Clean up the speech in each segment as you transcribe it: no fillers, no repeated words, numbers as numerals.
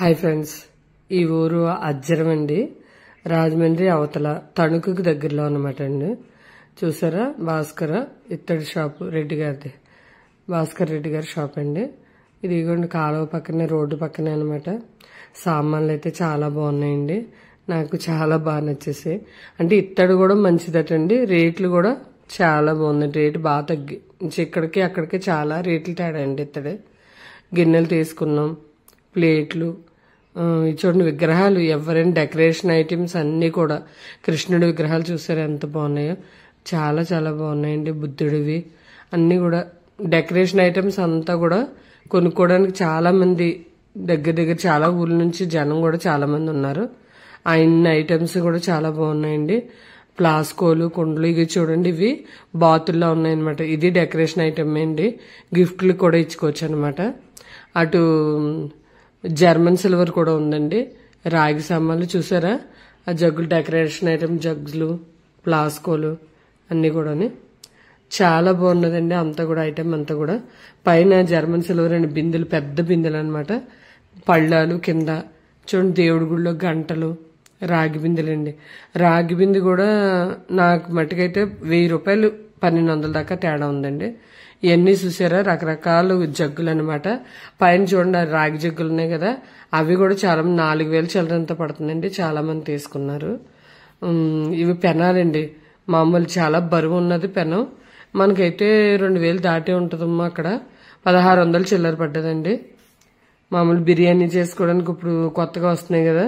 Hi friends, ఈ ఊరు అజ్జరం అండి. రాజమండ్రి అవతల తణుకుకి దగ్గరలో అనమాట అండి. చూసారా, భాస్కర ఇత్తడి షాపు రెడ్డి గారిది, భాస్కర్ రెడ్డి గారి షాప్ అండి. ఇది ఇగోండి కాలువ పక్కనే, రోడ్డు పక్కనే అనమాట. సామాన్లు అయితే చాలా బాగున్నాయండి, నాకు చాలా బాగా నచ్చేసాయి. అంటే ఇత్తడి కూడా మంచిదటండి, రేట్లు కూడా చాలా బాగుంది. రేటు బాగా తగ్గి ఇక్కడికి అక్కడికి చాలా రేట్లు తేడా అండి. ఇత్తడి గిన్నెలు తీసుకున్నాం, ప్లేట్లు, చూడండి విగ్రహాలు, ఎవరైనా డెకరేషన్ ఐటమ్స్ అన్నీ కూడా. కృష్ణుడి విగ్రహాలు చూసారు ఎంత బాగున్నాయో, చాలా చాలా బాగున్నాయండి. బుద్ధుడివి అన్నీ కూడా డెకరేషన్ ఐటమ్స్ అంతా కూడా కొనుక్కోవడానికి చాలా మంది దగ్గర చాలా ఊర్ల నుంచి జనం కూడా చాలా మంది ఉన్నారు. అన్ని ఐటమ్స్ కూడా చాలా బాగున్నాయండి. ప్లాస్కోలు, కుండలు, ఇవి చూడండి, ఇవి బాతుల్లో ఉన్నాయన్నమాట. ఇది డెకరేషన్ ఐటమ్ అండి, గిఫ్ట్లు కూడా ఇచ్చుకోవచ్చు అనమాట. అటు జర్మన్ సిల్వర్ కూడా ఉందండి. రాగి సామాన్లు చూసారా, ఆ జగ్గులు, డెకరేషన్ ఐటమ్ జగ్గులు, ప్లాస్కోలు అన్నీ కూడా చాలా బాగున్నదండి. అంతా కూడా ఐటమ్ అంతా కూడా పైన జర్మన్ సిల్వర్ అండి, బిందెలు, పెద్ద బిందెలు అనమాట. పళ్ళాలు కింద చూడండి, దేవుడి గుళ్ళో గంటలు, రాగి బిందెలండి. రాగి బిందె కూడా నాకు మట్టుకైతే 1000 రూపాయలు 1200 దాకా తేడా ఉందండి. ఇవన్నీ చూసారా, రకరకాల జగ్గులు అనమాట. పైన చూడండి రాగి జగ్గులు ఉన్నాయి కదా, అవి కూడా చాలా 4000 చిల్లరంతా పడుతుందండి. చాలా మంది తీసుకున్నారు. ఇవి పెనాలండి, మామూలు చాలా బరువు ఉన్నది పెనం. మనకైతే 2000 దాటే ఉంటుందమ్మా. అక్కడ 1600 చిల్లర పడ్డదండి. మామూలు బిర్యానీ చేసుకోవడానికి ఇప్పుడు కొత్తగా వస్తున్నాయి కదా,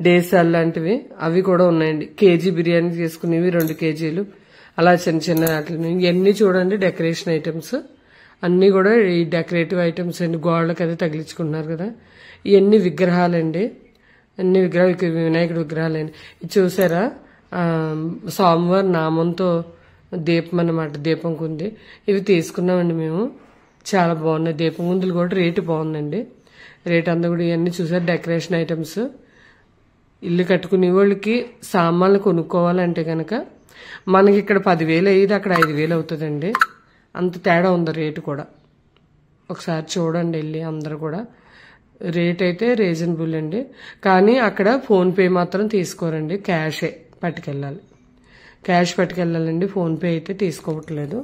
డేసాల్ లాంటివి, అవి కూడా ఉన్నాయండి. కేజీ బిర్యానీ చేసుకునేవి 2 కేజీలు, అలా చిన్న చిన్న వాటిని. ఇవన్నీ చూడండి డెకరేషన్ ఐటమ్స్ అన్నీ కూడా. ఈ డెకరేటివ్ ఐటమ్స్ అండి, గోడలకు అది తగిలించుకుంటున్నారు కదా. ఇవన్నీ విగ్రహాలండి, అన్ని విగ్రహాలు, వినాయకుడి విగ్రహాలండి. ఇది చూసారా, స్వామివారి నామంతో దీపం అన్నమాట, దీపం కుంది. ఇవి తీసుకున్నామండి మేము, చాలా బాగున్నాయి. దీపం కుందులు కూడా రేటు బాగుందండి. రేట్ అంతా కూడా ఇవన్నీ చూసారు డెకరేషన్ ఐటమ్స్. ఇల్లు కట్టుకునే వాళ్ళకి సామాన్లు కొనుక్కోవాలంటే కనుక మనకి ఇక్కడ 10,000 అయ్యేది, అక్కడ 5,000 అవుతుందండి. అంత తేడా ఉంది రేటు కూడా. ఒకసారి చూడండి వెళ్ళి అందరు కూడా. రేట్ అయితే రీజనబుల్ అండి, కానీ అక్కడ ఫోన్పే మాత్రం తీసుకోరండి, క్యాషే పట్టుకెళ్ళాలి. క్యాష్ పట్టుకెళ్ళాలండి, ఫోన్పే అయితే తీసుకోవట్లేదు.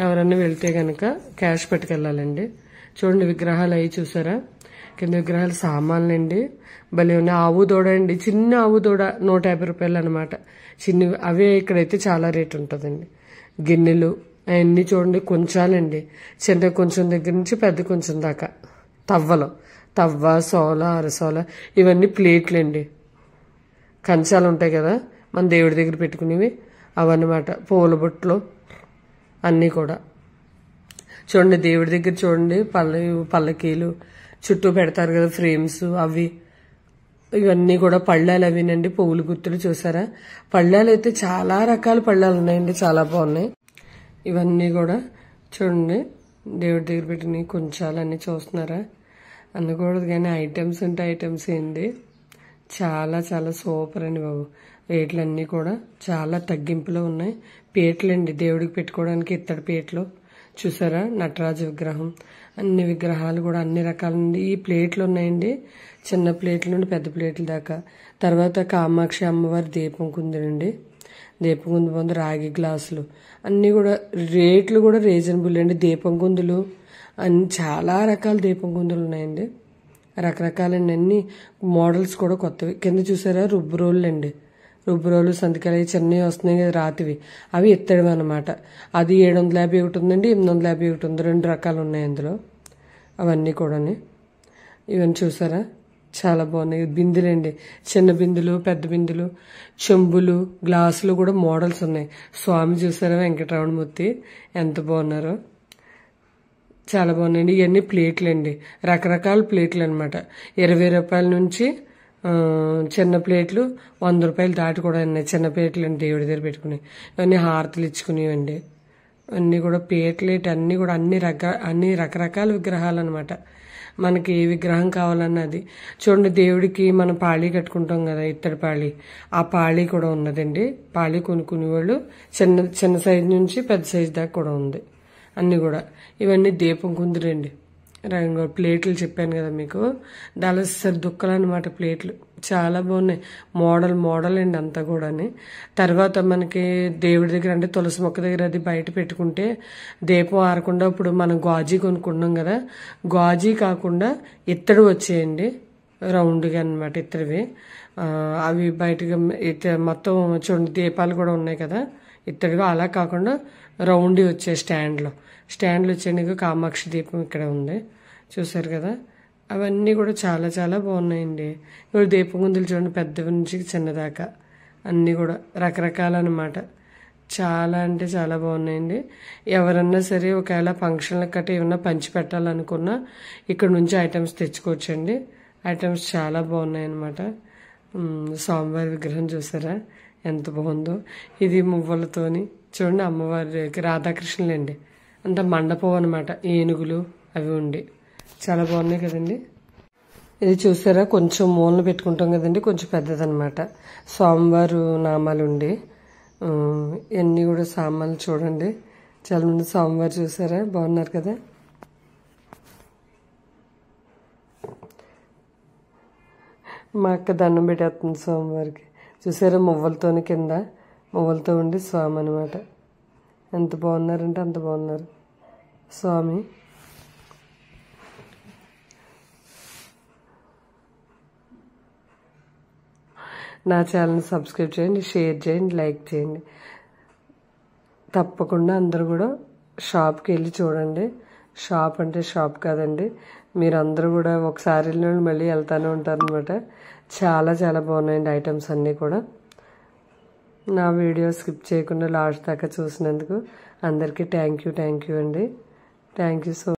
ఎవరన్నా వెళ్తే కనుక క్యాష్ పట్టుకెళ్ళాలండి. చూడండి విగ్రహాలు అవి చూసారా, కింద విగ్రహాలు సామాన్లండి, భలే ఉన్నాయి. ఆవు దూడ అండి, చిన్న ఆవు దూడ 150 రూపాయలు అనమాట. చిన్నవి అవే ఇక్కడైతే చాలా రేటు ఉంటుందండి. గిన్నెలు అవన్నీ చూడండి, కొంచాలండి, చిన్న కొంచెం దగ్గర నుంచి పెద్ద కొంచెం దాకా. తవ్వలు, తవ్వ, సోల, అరసోల, ఇవన్నీ ప్లేట్లు అండి. కంచాలు ఉంటాయి కదా మన దేవుడి దగ్గర పెట్టుకునేవి, అవన్నమాట. పూల బొట్లు అన్నీ కూడా చూడండి. దేవుడి దగ్గర చూడండి పల్లకీలు చుట్టూ పెడతారు కదా, ఫ్రేమ్స్, అవి ఇవన్నీ కూడా. పళ్ళాలు అవినండి, పువ్వులు గుర్తులు చూసారా. పళ్ళాలు అయితే చాలా రకాల పళ్ళాలు ఉన్నాయండి, చాలా బాగున్నాయి. ఇవన్నీ కూడా చూడండి, దేవుడి దగ్గర పెట్టిన కొంచాలన్నీ చూస్తున్నారా. అనకూడదు కానీ ఐటమ్స్ అంటే ఐటమ్స్ ఏంటి, చాలా చాలా సూపర్ అండి బాబు. రేట్లన్నీ కూడా చాలా తగ్గింపులో ఉన్నాయి. పీటలండి, దేవుడికి పెట్టుకోవడానికి ఇత్తడి పీటలు చూసారా. నటరాజు విగ్రహం, అన్ని విగ్రహాలు కూడా అన్ని రకాలండి. ఈ ప్లేట్లు ఉన్నాయండి, చిన్న ప్లేట్ల నుండి పెద్ద ప్లేట్ల దాకా. తర్వాత కామాక్షి అమ్మవారి దీపం కుందండి, దీపం కుందు పొంది రాగి గ్లాసులు అన్నీ కూడా. రేట్లు కూడా రీజనబుల్ అండి. దీపం కుందులు అన్ని చాలా రకాల దీపం కుందులు ఉన్నాయండి, రకరకాలండి. అన్ని మోడల్స్ కూడా కొత్తవి. కింద చూసారా రుబ్బు రోళ్ళు అండి, రుబ్బు రోలు, సంతకాలు చిన్నవి వస్తున్నాయి కదా రాతివి, అవి ఎత్తడివి అనమాట. అది 750 ఒకటి ఉందండి, 850 ఒకటి ఉంది. 2 రకాలు ఉన్నాయి అందులో. అవన్నీ కూడా ఇవన్నీ చూసారా, చాలా బాగున్నాయి. బిందెలండి, చిన్న బిందెలు, పెద్ద బిందెలు, చెంబులు, గ్లాసులు కూడా మోడల్స్ ఉన్నాయి. స్వామి చూసారా, వెంకటరమణమూర్తి ఎంత బాగున్నారో, చాలా బాగున్నాయండి. ఇవన్నీ ప్లేట్లు అండి, రకరకాల ప్లేట్లు అనమాట. 20 రూపాయల నుంచి చిన్న ప్లేట్లు 100 రూపాయలు దాటి కూడా ఉన్నాయి. చిన్న ప్లేట్లు అండి, దేవుడి దగ్గర పెట్టుకుని. ఇవన్నీ హారతులు ఇచ్చుకునేవండి. అన్నీ కూడా ప్లేట్లు అన్నీ కూడా అన్ని రకరకాల విగ్రహాలు అనమాట. మనకి ఏ విగ్రహం కావాలన్నది చూడండి. దేవుడికి మనం పాళీ కట్టుకుంటాం కదా, ఇత్తడి పాళీ, ఆ పాళీ కూడా ఉన్నదండి. పాళీ కొనుక్కునే వాళ్ళు చిన్న సైజు నుంచి పెద్ద సైజు దాకా కూడా ఉంది అన్ని కూడా. ఇవన్నీ దీపం కుందులండి, రంగు ప్లేట్లు చెప్పాను కదా మీకు, దళసరి దుక్కలు అనమాట ప్లేట్లు. చాలా బాగున్నాయి, మోడల్ అండి అంతా కూడాని. తర్వాత మనకి దేవుడి దగ్గర అంటే తులసి మొక్క దగ్గర అది బయట పెట్టుకుంటే దీపం ఆరకుండా ఇప్పుడు మనం గాజీ కొనుక్కుంటున్నాం కదా, గాజీ కాకుండా ఇత్తడి వచ్చేయండి రౌండ్గా అనమాట, ఇత్తడివి. అవి బయటగా మొత్తం చూడండి దీపాలు కూడా ఉన్నాయి కదా ఇత్తడిగా, అలా కాకుండా రౌండ్ వచ్చే స్టాండ్లు వచ్చేయండి. కామాక్షి దీపం ఇక్కడ ఉంది చూసారు కదా, అవన్నీ కూడా చాలా చాలా బాగున్నాయండి. ఇప్పుడు దీపం గుందులు చూడండి, పెద్దవి నుంచి చిన్నదాకా అన్నీ కూడా రకరకాలన్నమాట. చాలా అంటే చాలా బాగున్నాయండి. ఎవరన్నా సరే ఒకవేళ ఫంక్షన్లకు గట్రా ఏమన్నా పంచి పెట్టాలనుకున్నా ఇక్కడ నుంచి ఐటమ్స్ తెచ్చుకోవచ్చండి. ఐటమ్స్ చాలా బాగున్నాయి అన్నమాట. స్వామివారి విగ్రహం చూసారా ఎంత బాగుందో, ఇది మువ్వలతోని చూడండి, అమ్మవారికి రాధాకృష్ణులండి, అంత మండపం అనమాట, ఏనుగులు అవి ఉండి చాలా బాగున్నాయి కదండి. ఇది చూసారా కొంచెం మూలన పెట్టుకుంటాం కదండి, కొంచెం పెద్దదనమాట, స్వామివారు నామాలు ఉండి ఇవన్నీ కూడా సామాన్లు చూడండి. చాలా మంది స్వామివారు చూసారా బాగున్నారు కదా. మా అక్క దండం పెట్టేస్తుంది స్వామివారికి, చూసారా మువ్వలతోని కింద మువ్వలతో ఉండి స్వామి అనమాట. ఎంత బాగున్నారంటే అంత బాగున్నారు స్వామి. నా ఛానల్ని సబ్స్క్రైబ్ చేయండి, షేర్ చేయండి, లైక్ చేయండి. తప్పకుండా అందరూ కూడా షాప్కి వెళ్ళి చూడండి. షాప్ అంటే షాప్ కాదండి, మీరందరూ కూడా ఒకసారి వెళ్ళిన మళ్ళీ వెళ్తూనే ఉంటారనమాట. చాలా చాలా బాగున్నాయండి ఐటమ్స్ అన్నీ కూడా. నా వీడియో స్కిప్ చేయకుండా లాస్ట్ దాకా చూసినందుకు అందరికీ థ్యాంక్ యూ అండి. Thank you so